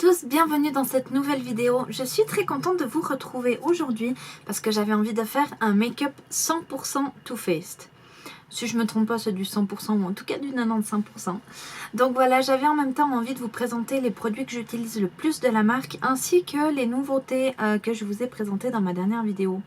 tous, bienvenue dans cette nouvelle vidéo. Je suis très contente de vous retrouver aujourd'hui parce que j'avais envie de faire un make-up 100% Too Faced. Si je me trompe pas, c'est du 100% ou en tout cas du 95%. Donc voilà, j'avais en même temps envie de vous présenter les produits que j'utilise le plus de la marque ainsi que les nouveautés que je vous ai présentées dans ma dernière vidéo.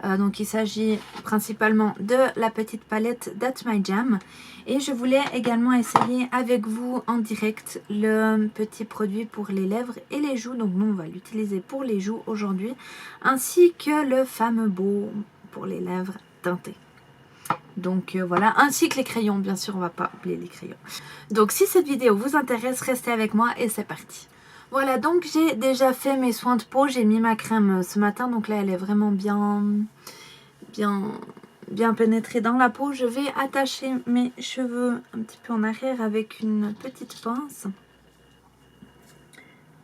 Donc il s'agit principalement de la petite palette That's My Jam. Et je voulais également essayer avec vous en direct le petit produit pour les lèvres et les joues. Donc nous on va l'utiliser pour les joues aujourd'hui. Ainsi que le fameux baume pour les lèvres teintées. Donc voilà, ainsi que les crayons, bien sûr on va pas oublier les crayons. Donc si cette vidéo vous intéresse, restez avec moi et c'est parti. Voilà, donc j'ai déjà fait mes soins de peau, j'ai mis ma crème ce matin, donc là elle est vraiment bien pénétrée dans la peau. Je vais attacher mes cheveux un petit peu en arrière avec une petite pince.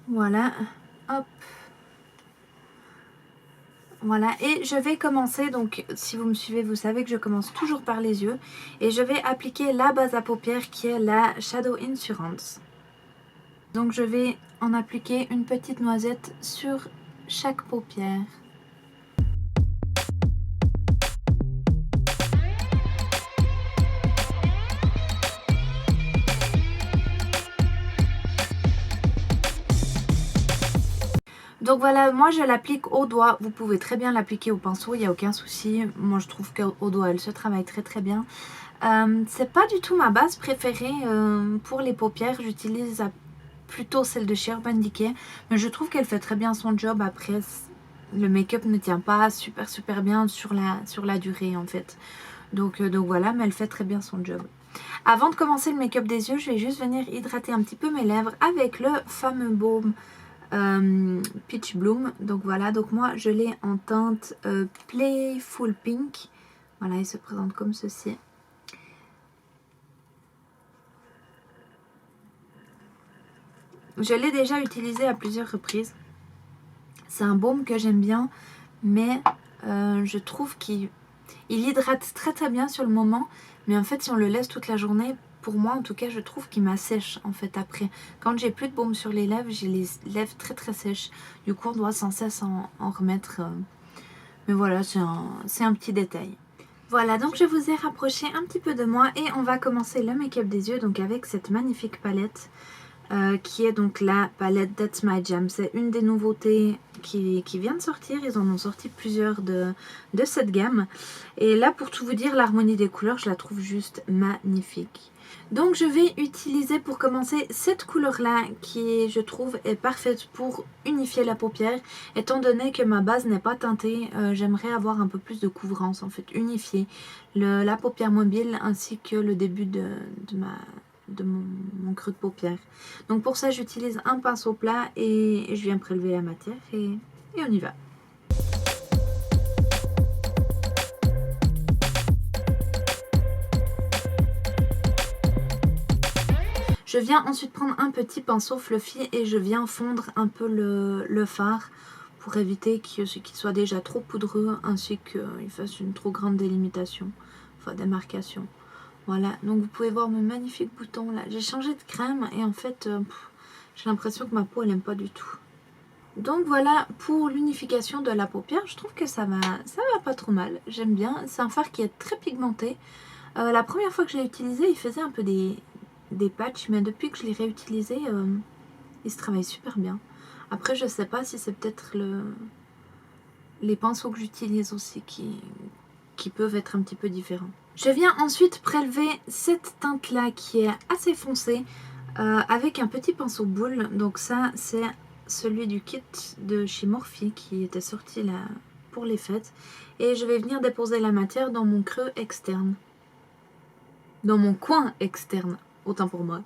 Voilà, hop. Voilà, et je vais commencer, donc si vous me suivez, vous savez que je commence toujours par les yeux. Et je vais appliquer la base à paupières qui est la Shadow Insurance. Donc je vais en appliquer une petite noisette sur chaque paupière. Donc voilà, moi je l'applique au doigt. Vous pouvez très bien l'appliquer au pinceau, il n'y a aucun souci. Moi je trouve qu'au doigt elle se travaille très bien. C'est pas du tout ma base préférée pour les paupières. J'utilise plutôt celle de chez Urban Decay, mais je trouve qu'elle fait très bien son job. Après le make-up ne tient pas super bien sur la durée en fait. Donc voilà, mais elle fait très bien son job. Avant de commencer le make-up des yeux, je vais juste venir hydrater un petit peu mes lèvres avec le fameux baume Peach Bloom. Donc voilà, donc moi je l'ai en teinte Playful Pink. Voilà, il se présente comme ceci. Je l'ai déjà utilisé à plusieurs reprises. C'est un baume que j'aime bien, mais je trouve qu'il hydrate très bien sur le moment. Mais en fait, si on le laisse toute la journée, pour moi en tout cas, je trouve qu'il m'assèche en fait après. Quand j'ai plus de baume sur les lèvres, j'ai les lèvres très sèches. Du coup, on doit sans cesse en remettre. Mais voilà, c'est un petit détail. Voilà, donc je vous ai rapproché un petit peu de moi et on va commencer le make-up des yeux donc avec cette magnifique palette. Qui est donc la palette That's My Jam. C'est une des nouveautés qui vient de sortir. Ils en ont sorti plusieurs de cette gamme. Et là, pour tout vous dire, l'harmonie des couleurs, je la trouve juste magnifique. Donc je vais utiliser pour commencer cette couleur-là qui, je trouve, est parfaite pour unifier la paupière. Étant donné que ma base n'est pas teintée, j'aimerais avoir un peu plus de couvrance, en fait, unifier la paupière mobile ainsi que le début de mon creux de paupière. Donc pour ça j'utilise un pinceau plat et je viens prélever la matière et on y va. Je viens ensuite prendre un petit pinceau fluffy et je viens fondre un peu le fard pour éviter qu'il soit déjà trop poudreux ainsi qu'il fasse une trop grande délimitation, enfin démarcation. Voilà, donc vous pouvez voir mes magnifiques boutons là. J'ai changé de crème et en fait, j'ai l'impression que ma peau elle aime pas du tout. Donc voilà pour l'unification de la paupière. Je trouve que ça va pas trop mal. J'aime bien. C'est un fard qui est très pigmenté. La première fois que je l'ai utilisé, il faisait un peu des patchs, mais depuis que je l'ai réutilisé, il se travaille super bien. Après, je sais pas si c'est peut-être les pinceaux que j'utilise aussi qui peuvent être un petit peu différents. Je viens ensuite prélever cette teinte là qui est assez foncée avec un petit pinceau boule. Donc ça c'est celui du kit de chez Morphe qui était sorti là pour les fêtes. Et je vais venir déposer la matière dans mon creux externe. Dans mon coin externe, autant pour moi.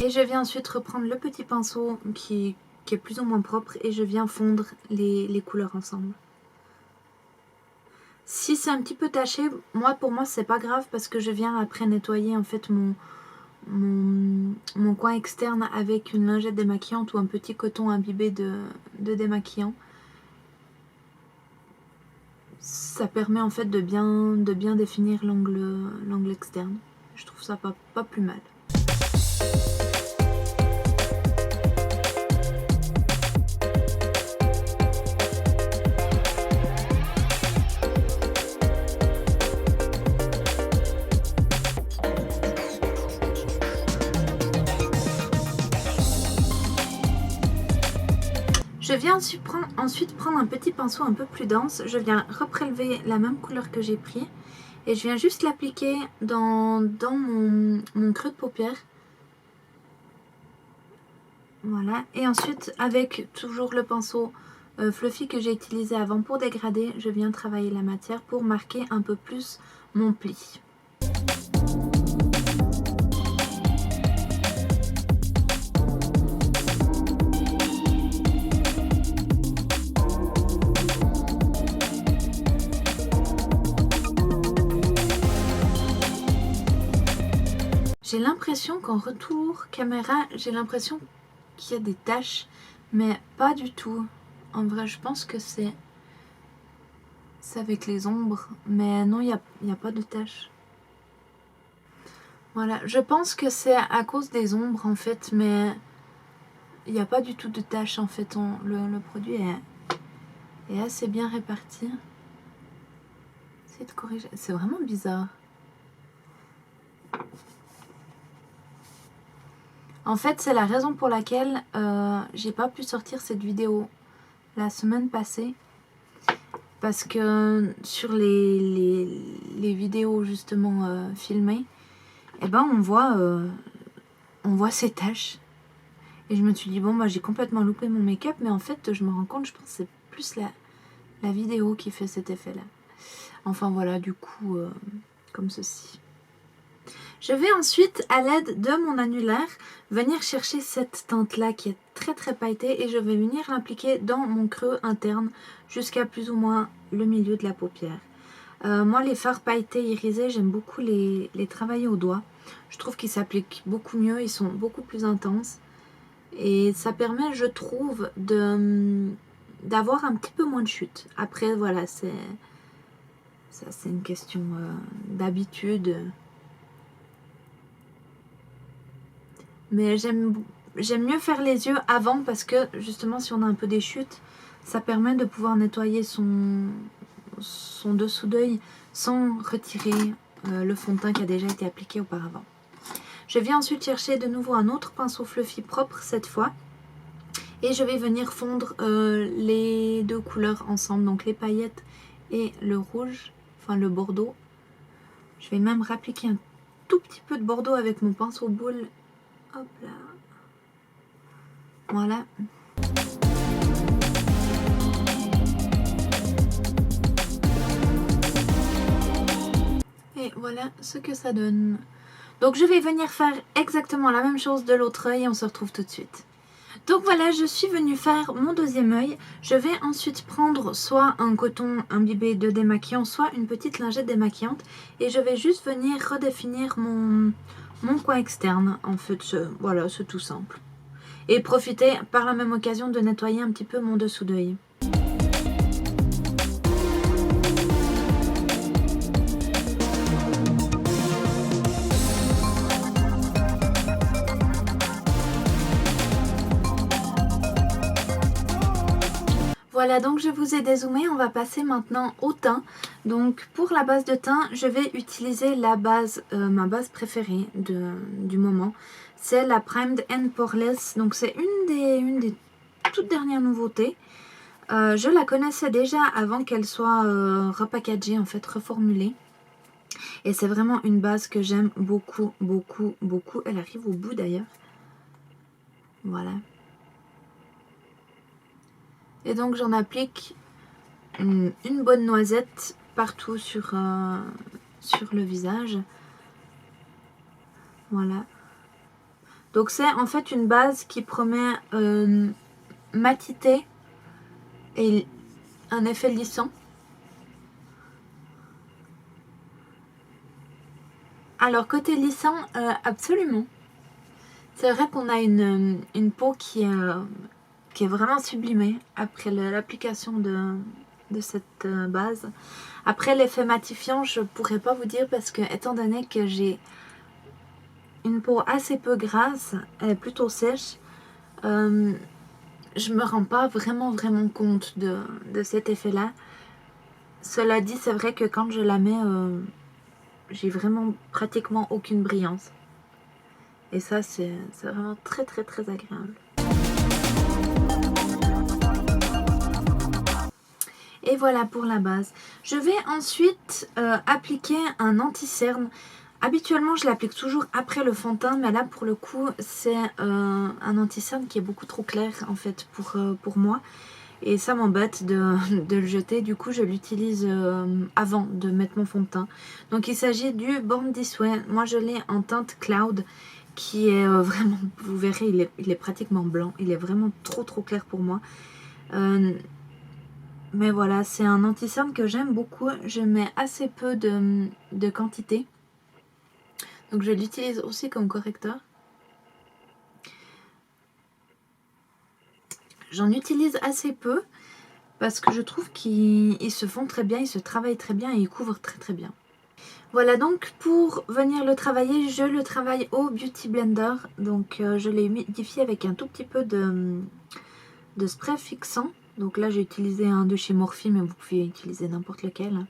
Et je viens ensuite reprendre le petit pinceau qui est plus ou moins propre et je viens fondre les couleurs ensemble. Si c'est un petit peu taché, pour moi c'est pas grave parce que je viens après nettoyer en fait mon coin externe avec une lingette démaquillante ou un petit coton imbibé de démaquillant ça permet en fait de bien définir l'angle externe. Je trouve ça pas plus mal. Je viens ensuite prendre un petit pinceau un peu plus dense. Je viens reprélever la même couleur que j'ai pris. Et je viens juste l'appliquer dans mon creux de paupière. Voilà. Et ensuite, avec toujours le pinceau fluffy que j'ai utilisé avant pour dégrader, je viens travailler la matière pour marquer un peu plus mon pli. J'ai l'impression qu'en retour caméra, j'ai l'impression qu'il y a des taches, mais pas du tout. En vrai, je pense que c'est avec les ombres, mais non, il n'y a pas de taches. Voilà, je pense que c'est à cause des ombres en fait, mais il n'y a pas du tout de taches en fait. Le produit est assez bien réparti. Essayez de corriger, c'est vraiment bizarre. En fait, c'est la raison pour laquelle j'ai pas pu sortir cette vidéo la semaine passée. Parce que sur les vidéos justement filmées, eh ben on voit ces taches. Et je me suis dit, bon, bah, j'ai complètement loupé mon make-up. Mais en fait, je me rends compte, je pense que c'est plus la vidéo qui fait cet effet-là. Enfin voilà, du coup, comme ceci. Je vais ensuite, à l'aide de mon annulaire, venir chercher cette teinte-là qui est très très pailletée et je vais venir l'appliquer dans mon creux interne jusqu'à plus ou moins le milieu de la paupière. Moi, les fards pailletés irisés, j'aime beaucoup les travailler au doigt. Je trouve qu'ils s'appliquent beaucoup mieux, ils sont beaucoup plus intenses. Et ça permet, je trouve, d'avoir un petit peu moins de chute. Après, voilà, ça c'est une question d'habitude. Mais j'aime mieux faire les yeux avant parce que justement si on a un peu des chutes, ça permet de pouvoir nettoyer son dessous d'œil sans retirer le fond de teint qui a déjà été appliqué auparavant. Je viens ensuite chercher de nouveau un autre pinceau fluffy propre cette fois. Et je vais venir fondre les deux couleurs ensemble, donc les paillettes et le rouge, enfin le bordeaux. Je vais même rappliquer un tout petit peu de bordeaux avec mon pinceau boule. Hop là. Voilà. Et voilà ce que ça donne. Donc je vais venir faire exactement la même chose de l'autre œil et on se retrouve tout de suite. Donc voilà, je suis venue faire mon deuxième œil. Je vais ensuite prendre soit un coton imbibé de démaquillant, soit une petite lingette démaquillante. Et je vais juste venir redéfinir mon coin externe. En fait, voilà, c'est tout simple. Et profiter par la même occasion de nettoyer un petit peu mon dessous d'œil. Voilà, donc je vous ai dézoomé, on va passer maintenant au teint. Donc pour la base de teint, je vais utiliser la base, ma base préférée du moment. C'est la Primed and Poreless, donc c'est une des toutes dernières nouveautés. Je la connaissais déjà avant qu'elle soit repackagée, en fait reformulée. Et c'est vraiment une base que j'aime beaucoup, beaucoup, beaucoup. Elle arrive au bout d'ailleurs. Voilà. Et donc j'en applique une bonne noisette partout sur le visage. Voilà. Donc c'est en fait une base qui promet matité et un effet lissant. Alors côté lissant, absolument. C'est vrai qu'on a une peau qui est vraiment sublimée après l'application base. Après l'effet matifiant, je pourrais pas vous dire parce que étant donné que j'ai une peau assez peu grasse, elle est plutôt sèche, je me rends pas vraiment compte de cet effet là. Cela dit, c'est vrai que quand je la mets, j'ai vraiment pratiquement aucune brillance. Et ça, c'est vraiment très agréable. Et voilà pour la base. Je vais ensuite appliquer un anti-cerne. Habituellement, je l'applique toujours après le fond de teint, mais là, pour le coup, c'est un anti-cerne qui est beaucoup trop clair, en fait, pour moi. Et ça m'embête de le jeter. Du coup, je l'utilise avant de mettre mon fond de teint. Donc, il s'agit du Born This Way. Moi, je l'ai en teinte Cloud, qui est vraiment, vous verrez, il est pratiquement blanc. Il est vraiment trop clair pour moi. Mais voilà, c'est un anti-cerne que j'aime beaucoup. Je mets assez peu de quantité. Donc, je l'utilise aussi comme correcteur. J'en utilise assez peu parce que je trouve qu'ils se font très bien, ils se travaillent très bien et ils couvrent très bien. Voilà, donc pour venir le travailler, je le travaille au Beauty Blender. Donc je l'ai humidifié avec un tout petit peu de spray fixant. Donc là j'ai utilisé un de chez Morphe, mais vous pouvez utiliser n'importe lequel.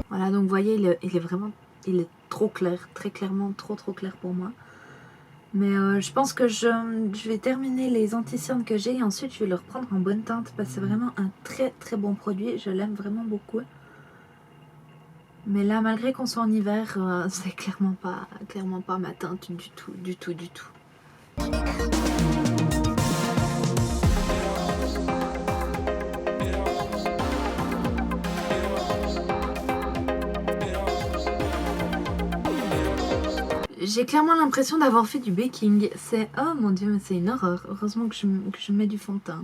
Voilà, donc vous voyez, il est trop clair, très clairement trop clair pour moi. Mais je pense que je vais terminer les anti-cernes que j'ai et ensuite je vais le reprendre en bonne teinte parce que c'est vraiment un très bon produit. Je l'aime vraiment beaucoup. Mais là, malgré qu'on soit en hiver, c'est clairement pas ma teinte du tout. J'ai clairement l'impression d'avoir fait du baking. Oh mon dieu, mais c'est une horreur. Heureusement que je mets du fond de teint.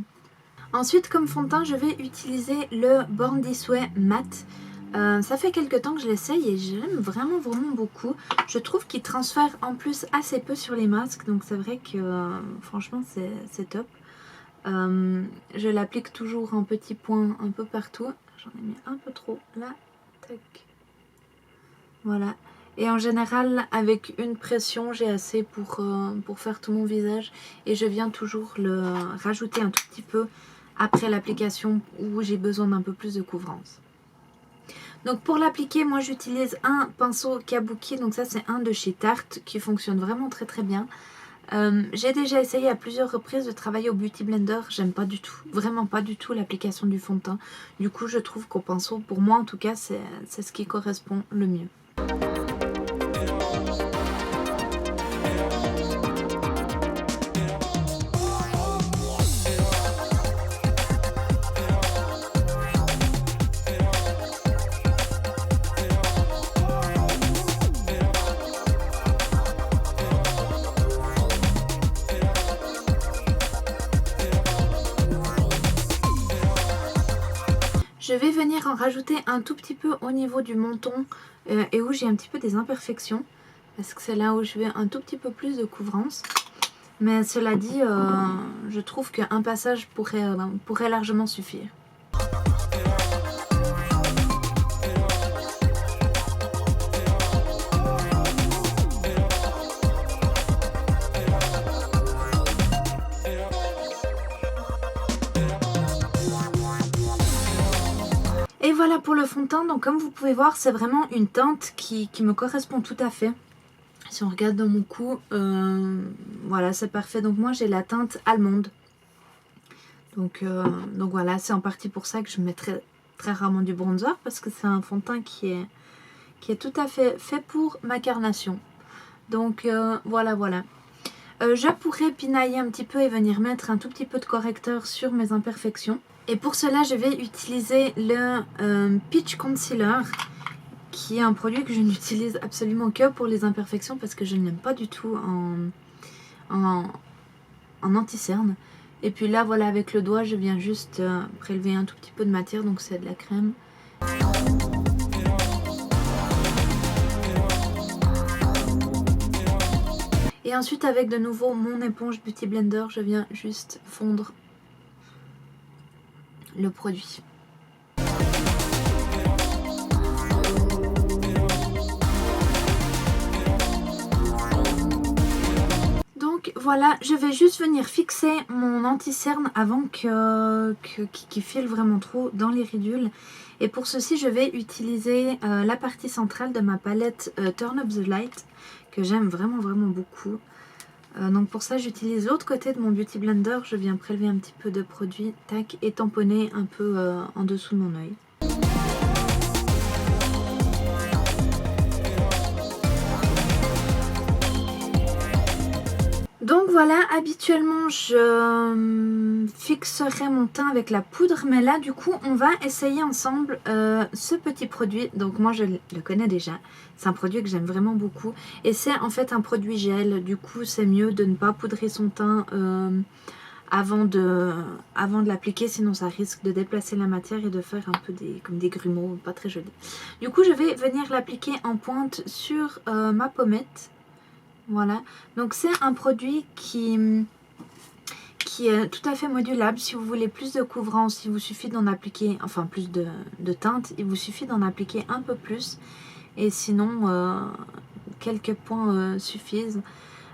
Ensuite, comme fond de teint, je vais utiliser le Born This Way Matte. Ça fait quelques temps que je l'essaye et je l'aime vraiment beaucoup. Je trouve qu'il transfère en plus assez peu sur les masques. Donc c'est vrai que franchement c'est top. Je l'applique toujours en petits points un peu partout. J'en ai mis un peu trop là. Tac. Voilà. Et en général, avec une pression, j'ai assez pour faire tout mon visage. Et je viens toujours le rajouter un tout petit peu après l'application où j'ai besoin d'un peu plus de couvrance. Donc pour l'appliquer, moi j'utilise un pinceau Kabuki. Donc ça c'est un de chez Tarte qui fonctionne vraiment très bien. J'ai déjà essayé à plusieurs reprises de travailler au Beauty Blender. J'aime pas du tout, vraiment pas du tout l'application du fond de teint. Du coup je trouve qu'au pinceau, pour moi en tout cas, c'est ce qui correspond le mieux. Je vais venir en rajouter un tout petit peu au niveau du menton et où j'ai un petit peu des imperfections. Parce que c'est là où je vais un tout petit peu plus de couvrance. Mais cela dit, je trouve qu'un passage pourrait largement suffire. Et voilà pour le fond de teint. Donc comme vous pouvez voir, c'est vraiment une teinte qui me correspond tout à fait. Si on regarde dans mon cou, voilà, c'est parfait. Donc moi j'ai la teinte allemande. Donc voilà, c'est en partie pour ça que je mets très rarement du bronzer. Parce que c'est un fond de teint qui est tout à fait pour ma carnation. Donc voilà. Je pourrais pinailler un petit peu et venir mettre un tout petit peu de correcteur sur mes imperfections. Et pour cela, je vais utiliser le Peach Concealer, qui est un produit que je n'utilise absolument que pour les imperfections parce que je ne l'aime pas du tout en anti-cerne. Et puis là, voilà, avec le doigt, je viens juste prélever un tout petit peu de matière, donc c'est de la crème. Et ensuite, avec de nouveau mon éponge Beauty Blender, je viens juste fondre le produit. Donc voilà, je vais juste venir fixer mon anti-cerne avant qu'il file vraiment trop dans les ridules. Et pour ceci, je vais utiliser la partie centrale de ma palette Turn Up the Light, que j'aime vraiment beaucoup. Donc pour ça, j'utilise l'autre côté de mon Beauty Blender. Je viens prélever un petit peu de produit, tac, et tamponner un peu en dessous de mon œil. Donc voilà, habituellement je fixerai mon teint avec la poudre, mais là du coup on va essayer ensemble ce petit produit. Donc moi je le connais déjà, c'est un produit que j'aime vraiment beaucoup et c'est en fait un produit gel. Du coup c'est mieux de ne pas poudrer son teint avant de l'appliquer, sinon ça risque de déplacer la matière et de faire un peu comme des grumeaux, pas très joli. Du coup je vais venir l'appliquer en pointe sur ma pommette. Voilà, donc c'est un produit qui est tout à fait modulable. Si vous voulez plus de couvrance, il vous suffit d'en appliquer, enfin plus de teinte, il vous suffit d'en appliquer un peu plus. Et sinon, quelques points suffisent.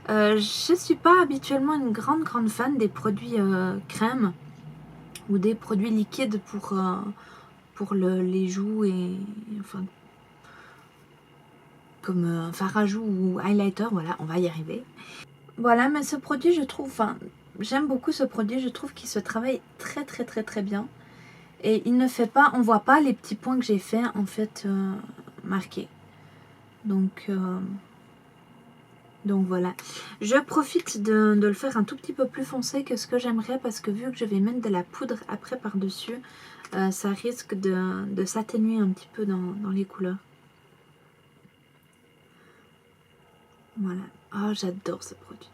Je ne suis pas habituellement une grande fan des produits crème ou des produits liquides pour les joues et enfin comme fard à joues ou highlighter, voilà, on va y arriver. Voilà, mais ce produit, je trouve, enfin, j'aime beaucoup ce produit, je trouve qu'il se travaille très bien. Et il ne fait pas, on voit pas les petits points que j'ai fait, en fait, marqués. Donc voilà. Je profite de le faire un tout petit peu plus foncé que ce que j'aimerais, parce que vu que je vais mettre de la poudre après par-dessus, ça risque de s'atténuer un petit peu dans les couleurs. Voilà. Oh, j'adore ce produit.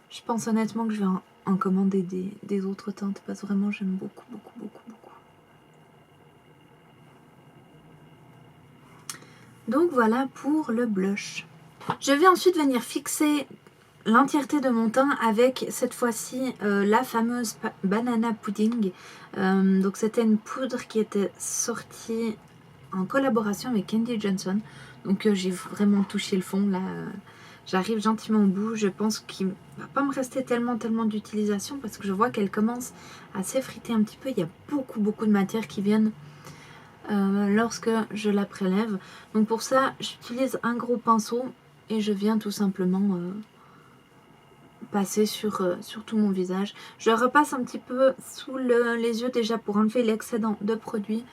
Je pense honnêtement que je vais en commander des autres teintes parce que vraiment j'aime beaucoup. Donc voilà pour le blush. Je vais ensuite venir fixer l'entièreté de mon teint avec cette fois-ci la fameuse Banana Pudding. Donc c'était une poudre qui était sortie en collaboration avec Candy Johnson. Donc j'ai vraiment touché le fond là. J'arrive gentiment au bout. Je pense qu'il ne va pas me rester tellement d'utilisation parce que je vois qu'elle commence à s'effriter un petit peu. Il y a beaucoup de matière qui viennent lorsque je la prélève. Donc pour ça, j'utilise un gros pinceau et je viens tout simplement passer sur tout mon visage. Je repasse un petit peu sous les yeux déjà pour enlever l'excédent de produit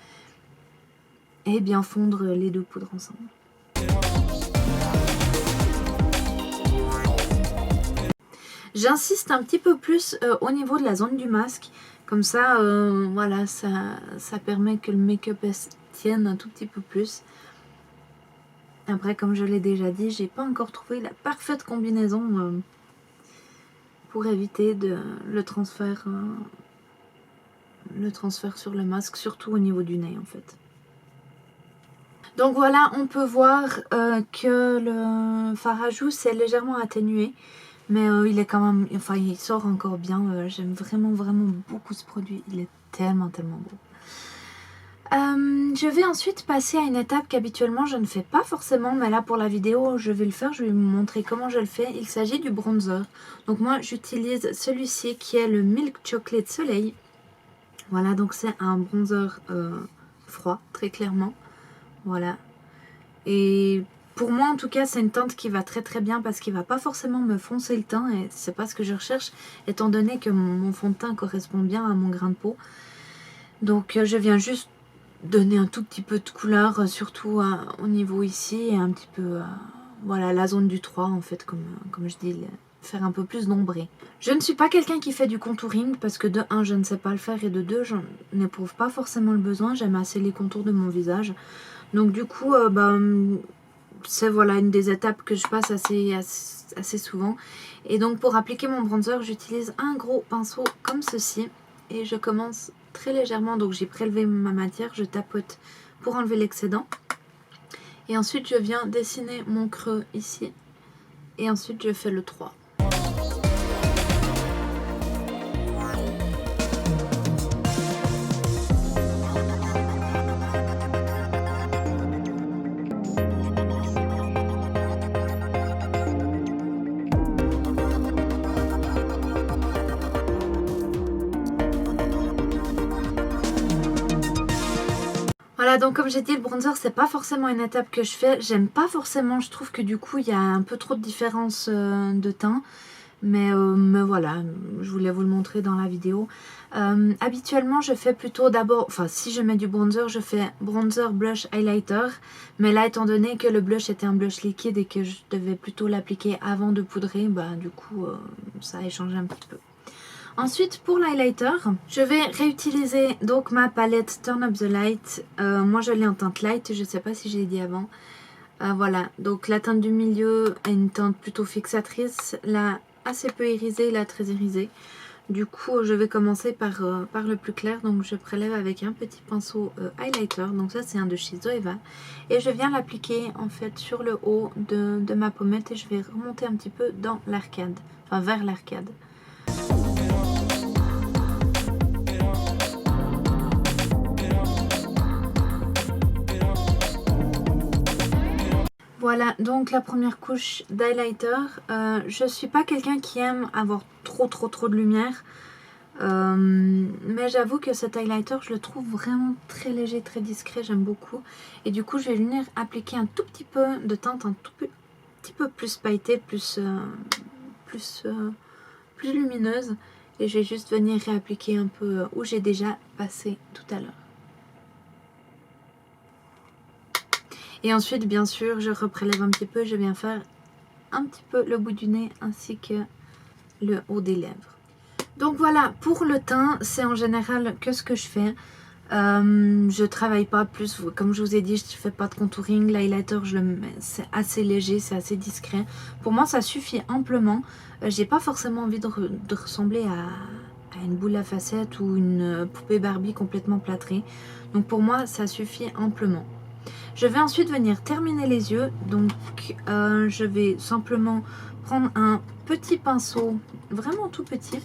et bien fondre les deux poudres ensemble. J'insiste un petit peu plus au niveau de la zone du masque, comme ça, voilà, ça permet que le make-up tienne un tout petit peu plus. Après, comme je l'ai déjà dit, j'ai pas encore trouvé la parfaite combinaison pour éviter le transfert sur le masque, surtout au niveau du nez en fait. Donc voilà, on peut voir que le fard à joues s'est légèrement atténué. Mais il est quand même, enfin il sort encore bien, j'aime vraiment beaucoup ce produit, il est tellement beau. Je vais ensuite passer à une étape qu'habituellement je ne fais pas forcément, mais là pour la vidéo je vais le faire, je vais vous montrer comment je le fais. Il s'agit du bronzer. Donc moi j'utilise celui-ci qui est le Milk Chocolate Soleil. Voilà, donc c'est un bronzer froid, très clairement. Voilà. Et pour moi en tout cas c'est une teinte qui va très bien parce qu'il va pas forcément me foncer le teint et c'est pas ce que je recherche étant donné que mon fond de teint correspond bien à mon grain de peau. Donc je viens juste donner un tout petit peu de couleur surtout au niveau ici et un petit peu voilà la zone du 3 en fait comme je dis, faire un peu plus d'ombré. Je ne suis pas quelqu'un qui fait du contouring parce que de 1 je ne sais pas le faire et de 2 je n'éprouve pas forcément le besoin, j'aime assez les contours de mon visage. Donc du coup c'est voilà une des étapes que je passe assez souvent. Et donc pour appliquer mon bronzer, j'utilise un gros pinceau comme ceci. Et je commence très légèrement, donc j'ai prélevé ma matière, je tapote pour enlever l'excédent. Et ensuite je viens dessiner mon creux ici. Et ensuite je fais le 3. Voilà, donc comme j'ai dit, le bronzer, c'est pas forcément une étape que je fais. J'aime pas forcément, je trouve que du coup, il y a un peu trop de différence de teint. Mais voilà, je voulais vous le montrer dans la vidéo. Habituellement, je fais plutôt d'abord, enfin si je mets du bronzer, je fais bronzer, blush, highlighter. Mais là, étant donné que le blush était un blush liquide et que je devais plutôt l'appliquer avant de poudrer, bah du coup, ça a échangé un petit peu. Ensuite, pour l'highlighter, je vais réutiliser donc ma palette Turn Up the Light. Moi, je l'ai en teinte light, je sais pas si j'ai dit avant. Voilà, donc la teinte du milieu est une teinte plutôt fixatrice, là assez peu irisée, là très irisée. Du coup, je vais commencer par le plus clair, donc je prélève avec un petit pinceau highlighter, donc ça c'est un de chez Zoeva. Et je viens l'appliquer en fait sur le haut de ma pommette et je vais remonter un petit peu dans l'arcade, enfin vers l'arcade. Voilà, donc la première couche d'highlighter. Je suis pas quelqu'un qui aime avoir trop de lumière. Mais j'avoue que cet highlighter, je le trouve vraiment très léger, très discret, j'aime beaucoup. Et du coup, je vais venir appliquer un tout petit peu de teinte, un tout petit peu plus pailletée, plus lumineuse. Et je vais juste venir réappliquer un peu où j'ai déjà passé tout à l'heure. Et ensuite, bien sûr, je reprélève un petit peu, je viens faire un petit peu le bout du nez ainsi que le haut des lèvres. Donc voilà, pour le teint, c'est en général que ce que je fais. Je travaille pas plus, comme je vous ai dit, je fais pas de contouring. L'highlighter, je le mets, c'est assez léger, c'est assez discret. Pour moi, ça suffit amplement. J'ai pas forcément envie de ressembler à une boule à facettes ou une poupée Barbie complètement plâtrée. Donc pour moi, ça suffit amplement. Je vais ensuite venir terminer les yeux. Donc je vais simplement prendre un petit pinceau, vraiment tout petit.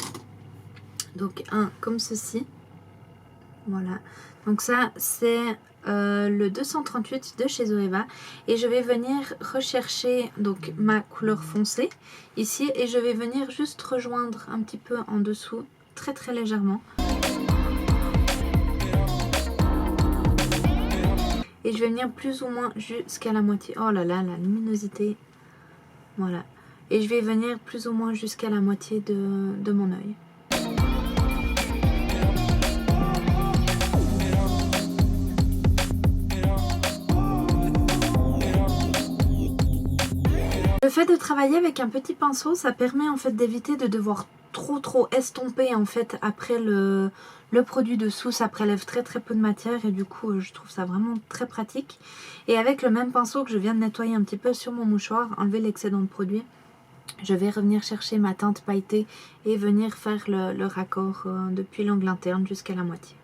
Donc un comme ceci. Voilà. Donc ça c'est le 238 de chez Zoeva. Et je vais venir rechercher donc ma couleur foncée ici. Et je vais venir juste rejoindre un petit peu en dessous, très légèrement. Et je vais venir plus ou moins jusqu'à la moitié. Oh là là, la luminosité. Voilà. Et je vais venir plus ou moins jusqu'à la moitié de mon œil. Le fait de travailler avec un petit pinceau, ça permet en fait d'éviter de devoir trop estomper en fait après le produit dessous. Ça prélève très peu de matière et du coup je trouve ça vraiment très pratique. Et avec le même pinceau que je viens de nettoyer un petit peu sur mon mouchoir, enlever l'excédent de produit, je vais revenir chercher ma teinte pailletée et venir faire le raccord depuis l'angle interne jusqu'à la moitié.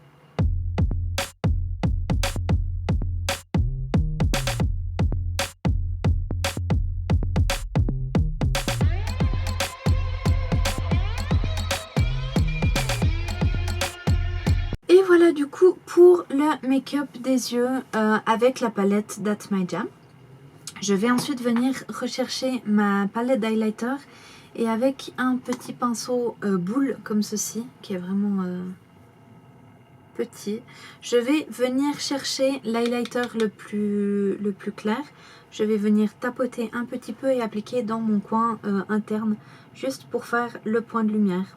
Et voilà du coup pour le make-up des yeux avec la palette That's My Jam. Je vais ensuite venir rechercher ma palette d'highlighter et avec un petit pinceau boule comme ceci qui est vraiment petit, je vais venir chercher l'highlighter le plus clair. Je vais venir tapoter un petit peu et appliquer dans mon coin interne juste pour faire le point de lumière.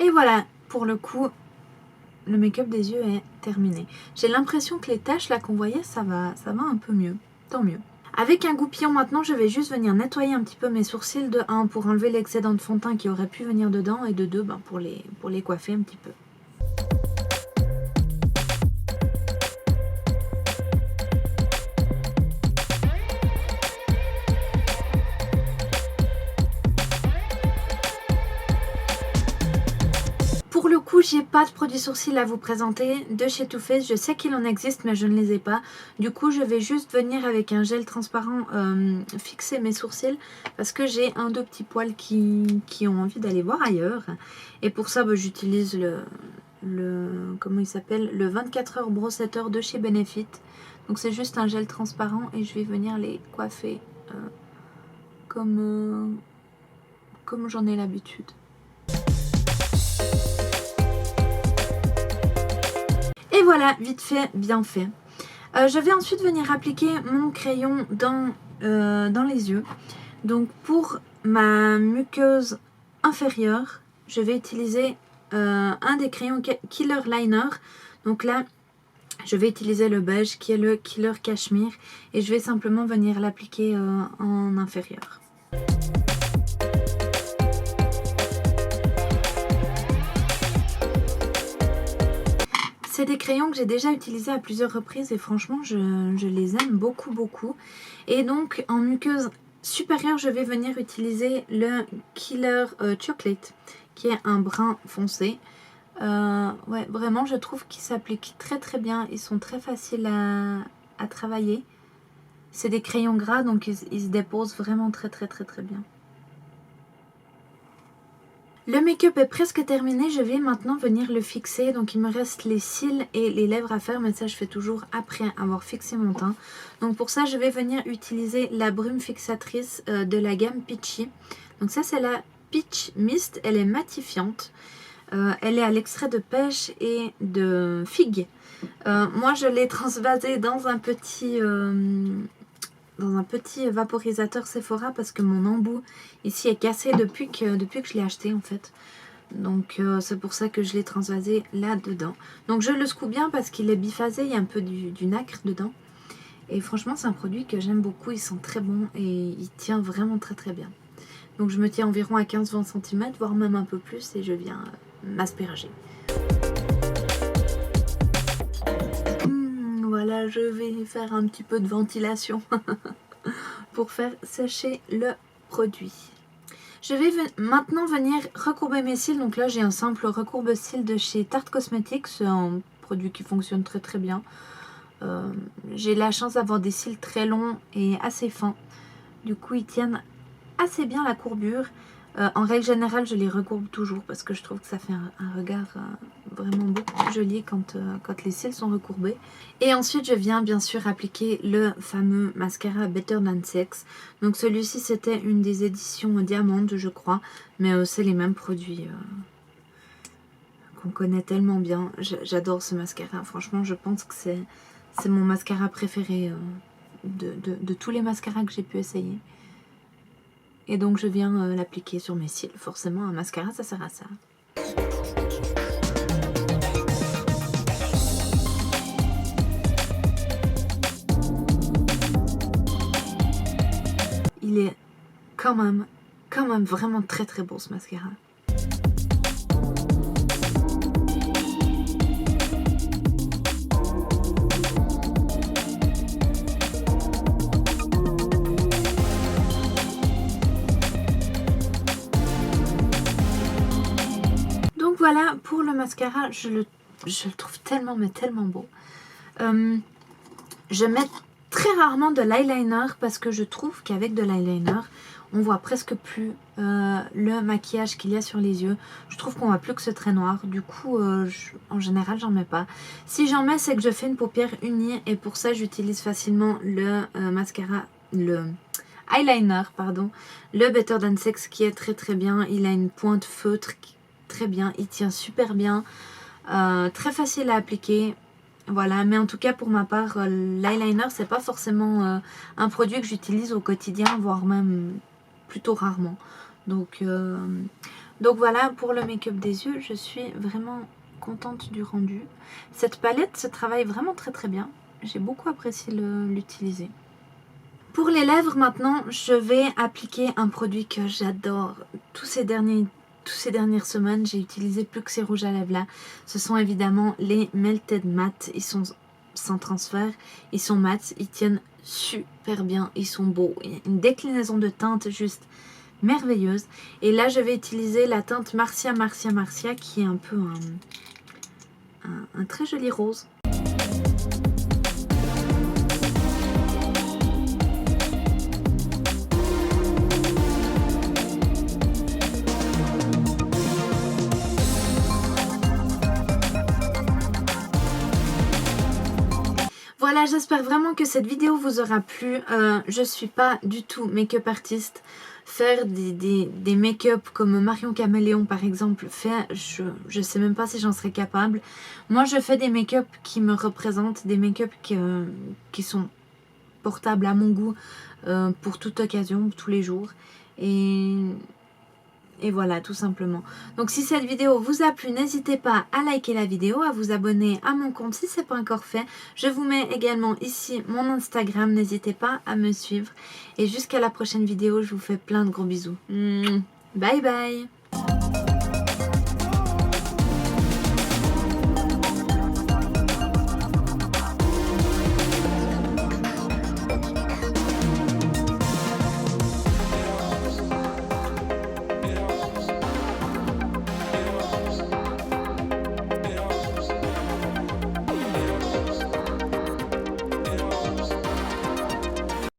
Et voilà, pour le coup, le make-up des yeux est terminé. J'ai l'impression que les taches là qu'on voyait, ça va un peu mieux. Tant mieux. Avec un goupillon maintenant, je vais juste venir nettoyer un petit peu mes sourcils de 1 pour enlever l'excédent de fond de teint qui aurait pu venir dedans et de 2 ben, pour les coiffer un petit peu. Pour le coup, j'ai pas de produits sourcils à vous présenter de chez Too Faced. Je sais qu'il en existe, mais je ne les ai pas. Du coup, je vais juste venir avec un gel transparent fixer mes sourcils parce que j'ai un deux petits poils qui ont envie d'aller voir ailleurs. Et pour ça, bah, j'utilise comment il s'appelle, le 24 heures brossetteur de chez Benefit. Donc c'est juste un gel transparent et je vais venir les coiffer comme j'en ai l'habitude. voilà, vite fait, bien fait. Je vais ensuite venir appliquer mon crayon dans les yeux. Donc pour ma muqueuse inférieure, je vais utiliser un des crayons Killer Liner. Donc là, je vais utiliser le beige qui est le Killer Cashmere et je vais simplement venir l'appliquer en inférieur. C'est des crayons que j'ai déjà utilisés à plusieurs reprises et franchement je les aime beaucoup beaucoup. Et donc en muqueuse supérieure je vais venir utiliser le Killer Chocolate qui est un brun foncé. Ouais, vraiment je trouve qu'ils s'appliquent très très bien, ils sont très faciles à travailler. C'est des crayons gras donc ils se déposent vraiment très bien. Le make-up est presque terminé, je vais maintenant venir le fixer. Donc il me reste les cils et les lèvres à faire, mais ça je fais toujours après avoir fixé mon teint. Donc pour ça je vais venir utiliser la brume fixatrice de la gamme Peachy. Donc ça c'est la Peach Mist, elle est matifiante. Elle est à l'extrait de pêche et de figue. Moi je l'ai transvasée dans un petit vaporisateur Sephora parce que mon embout ici est cassé depuis que je l'ai acheté en fait. Donc c'est pour ça que je l'ai transvasé là-dedans. Donc je le secoue bien parce qu'il est biphasé, il y a un peu du nacre dedans. Et franchement c'est un produit que j'aime beaucoup, il sent très bon et il tient vraiment très bien. Donc je me tiens environ à 15-20 cm, voire même un peu plus et je viens m'asperger. Voilà, je vais faire un petit peu de ventilation pour faire sécher le produit. Je vais maintenant venir recourber mes cils. Donc là, j'ai un simple recourbe-cils de chez Tarte Cosmetics. C'est un produit qui fonctionne très bien. J'ai la chance d'avoir des cils très longs et assez fins. Du coup, ils tiennent assez bien la courbure. En règle générale, je les recourbe toujours parce que je trouve que ça fait un regard vraiment beaucoup plus joli quand les cils sont recourbés. Et ensuite, je viens bien sûr appliquer le fameux mascara Better Than Sex. Donc celui-ci, c'était une des éditions diamante, je crois. Mais c'est les mêmes produits qu'on connaît tellement bien. J'adore ce mascara. Franchement, je pense que c'est mon mascara préféré de tous les mascaras que j'ai pu essayer. Et donc je viens l'appliquer sur mes cils. Forcément un mascara ça sert à ça. Il est quand même vraiment très beau ce mascara. Voilà pour le mascara, je le trouve tellement beau. Je mets très rarement de l'eyeliner parce que je trouve qu'avec de l'eyeliner on voit presque plus le maquillage qu'il y a sur les yeux. Je trouve qu'on voit plus que ce trait noir. Du coup en général j'en mets pas. Si j'en mets c'est que je fais une paupière unie et pour ça j'utilise facilement le mascara, le eyeliner pardon, le Better Than Sex qui est très bien. Il a une pointe feutre très bien, il tient super bien, très facile à appliquer. Voilà, mais en tout cas pour ma part l'eyeliner c'est pas forcément un produit que j'utilise au quotidien, voire même plutôt rarement. Donc voilà pour le make-up des yeux. Je suis vraiment contente du rendu. Cette palette se travaille vraiment très bien, j'ai beaucoup apprécié l'utiliser. Pour les lèvres maintenant je vais appliquer un produit que j'adore. Toutes ces dernières semaines, j'ai utilisé plus que ces rouges à lèvres là. Ce sont évidemment les Melted Matte. Ils sont sans transfert, ils sont mat, ils tiennent super bien, ils sont beaux. Il y a une déclinaison de teintes juste merveilleuse. Et là, je vais utiliser la teinte Marcia qui est un peu un très joli rose. Voilà, j'espère vraiment que cette vidéo vous aura plu. Je suis pas du tout make-up artiste. faire des make-up comme Marion Caméléon par exemple fait, je sais même pas si j'en serais capable. Moi je fais des make-up qui me représentent, des make-up qui sont portables à mon goût pour toute occasion, tous les jours. Et voilà, tout simplement. Donc si cette vidéo vous a plu, n'hésitez pas à liker la vidéo, à vous abonner à mon compte si ce n'est pas encore fait. Je vous mets également ici mon Instagram, n'hésitez pas à me suivre. Et jusqu'à la prochaine vidéo, je vous fais plein de gros bisous. Bye bye.